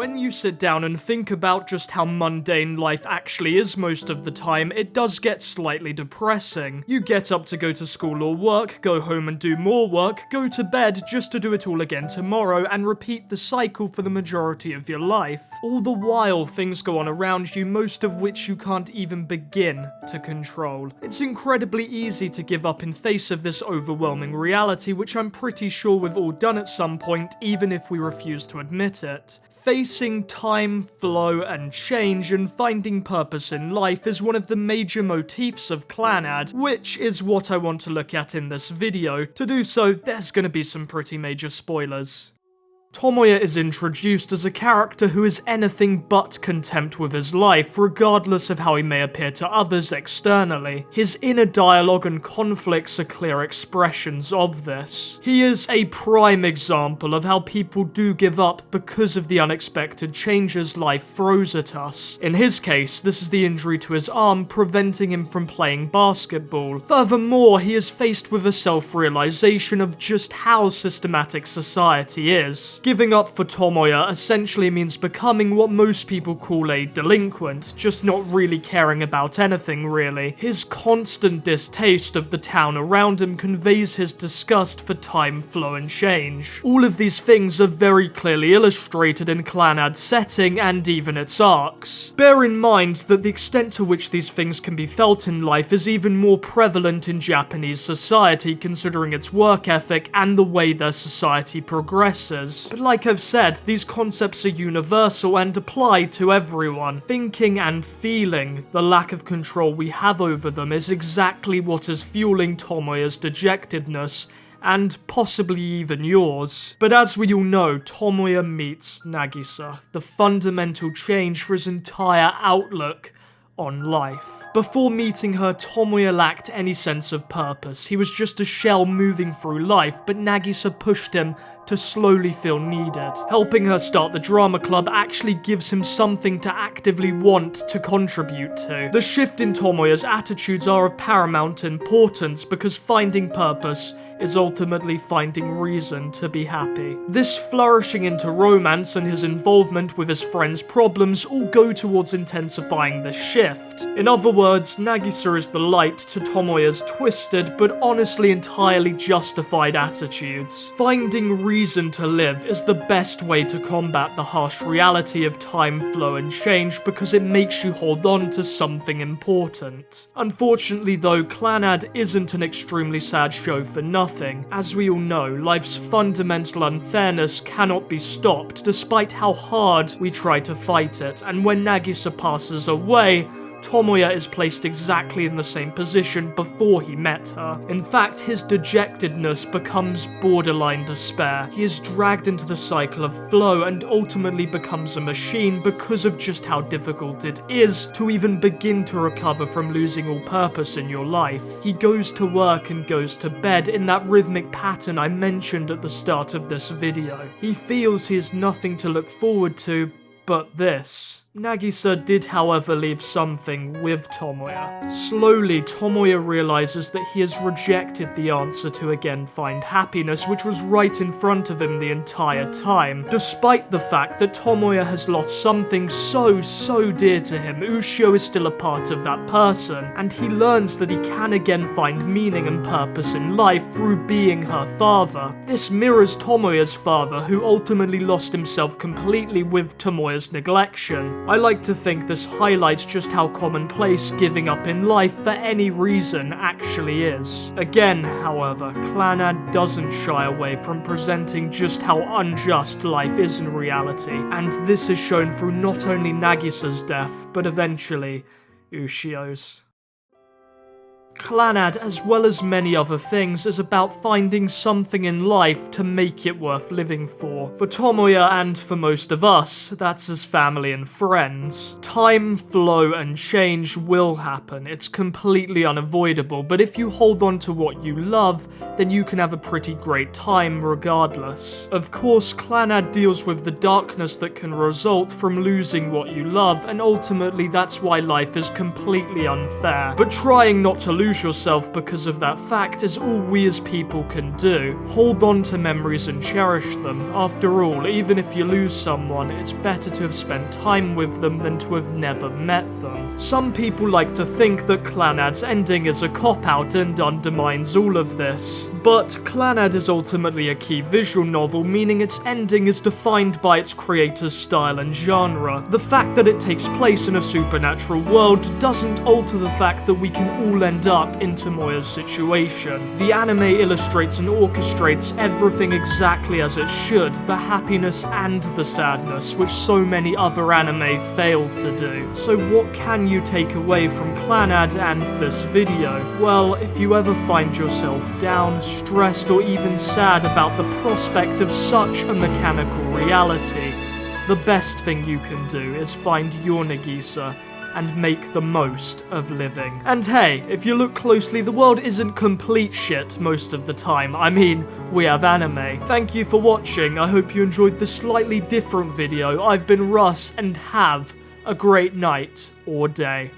When you sit down and think about just how mundane life actually is most of the time, it does get slightly depressing. You get up to go to school or work, go home and do more work, go to bed just to do it all again tomorrow, and repeat the cycle for the majority of your life. All the while, things go on around you, most of which you can't even begin to control. It's incredibly easy to give up in face of this overwhelming reality, which I'm pretty sure we've all done at some point, even if we refuse to admit it. Facing time, flow, and change and finding purpose in life is one of the major motifs of Clannad, which is what I want to look at in this video. To do so, there's gonna be some pretty major spoilers. Tomoya is introduced as a character who is anything but content with his life, regardless of how he may appear to others externally. His inner dialogue and conflicts are clear expressions of this. He is a prime example of how people do give up because of the unexpected changes life throws at us. In his case, this is the injury to his arm preventing him from playing basketball. Furthermore, he is faced with a self-realization of just how systematic society is. Giving up for Tomoya essentially means becoming what most people call a delinquent, just not really caring about anything really. His constant distaste of the town around him conveys his disgust for time, flow, and change. All of these things are very clearly illustrated in Clannad's setting and even its arcs. Bear in mind that the extent to which these things can be felt in life is even more prevalent in Japanese society, considering its work ethic and the way their society progresses. But like I've said, these concepts are universal and apply to everyone. Thinking and feeling the lack of control we have over them is exactly what is fueling Tomoya's dejectedness, and possibly even yours. But as we all know, Tomoya meets Nagisa, the fundamental change for his entire outlook on life. Before meeting her, Tomoya lacked any sense of purpose. He was just a shell moving through life, but Nagisa pushed him to slowly feel needed. Helping her start the drama club actually gives him something to actively want to contribute to. The shift in Tomoya's attitudes are of paramount importance because finding purpose is ultimately finding reason to be happy. This flourishing into romance and his involvement with his friend's problems all go towards intensifying this shift. In other words, Nagisa is the light to Tomoya's twisted but honestly entirely justified attitudes. Finding reason to live is the best way to combat the harsh reality of time, flow, and change because it makes you hold on to something important. Unfortunately though, Clannad isn't an extremely sad show for nothing. As we all know, life's fundamental unfairness cannot be stopped despite how hard we try to fight it, and when Nagisa passes away, Tomoya is placed exactly in the same position before he met her. In fact, his dejectedness becomes borderline despair. He is dragged into the cycle of flow and ultimately becomes a machine because of just how difficult it is to even begin to recover from losing all purpose in your life. He goes to work and goes to bed in that rhythmic pattern I mentioned at the start of this video. He feels he has nothing to look forward to but this. Nagisa did, however, leave something with Tomoya. Slowly, Tomoya realizes that he has rejected the answer to again find happiness, which was right in front of him the entire time. Despite the fact that Tomoya has lost something so dear to him, Ushio is still a part of that person, and he learns that he can again find meaning and purpose in life through being her father. This mirrors Tomoya's father, who ultimately lost himself completely with Tomoya's neglection. I like to think this highlights just how commonplace giving up in life for any reason actually is. Again, however, Clannad doesn't shy away from presenting just how unjust life is in reality, and this is shown through not only Nagisa's death, but eventually Ushio's. Clannad, as well as many other things, is about finding something in life to make it worth living for. For Tomoya and for most of us, that's his family and friends. Time, flow, and change will happen. It's completely unavoidable, but if you hold on to what you love, then you can have a pretty great time regardless. Of course, Clannad deals with the darkness that can result from losing what you love, and ultimately that's why life is completely unfair. But trying not to lose lose yourself because of that fact is all we as people can do. Hold on to memories and cherish them. After all, even if you lose someone, it's better to have spent time with them than to have never met them. Some people like to think that Clannad's ending is a cop-out and undermines all of this. But Clannad is ultimately a key visual novel, meaning its ending is defined by its creator's style and genre. The fact that it takes place in a supernatural world doesn't alter the fact that we can all end up in Tomoya's situation. The anime illustrates and orchestrates everything exactly as it should, the happiness and the sadness, which so many other anime fail to do. So what can you take away from Clannad and this video? Well, if you ever find yourself down, stressed, or even sad about the prospect of such a mechanical reality, the best thing you can do is find your Nagisa and make the most of living. And hey, if you look closely, the world isn't complete shit most of the time. I mean, we have anime. Thank you for watching. I hope you enjoyed this slightly different video. I've been Russ, and have a great night or day.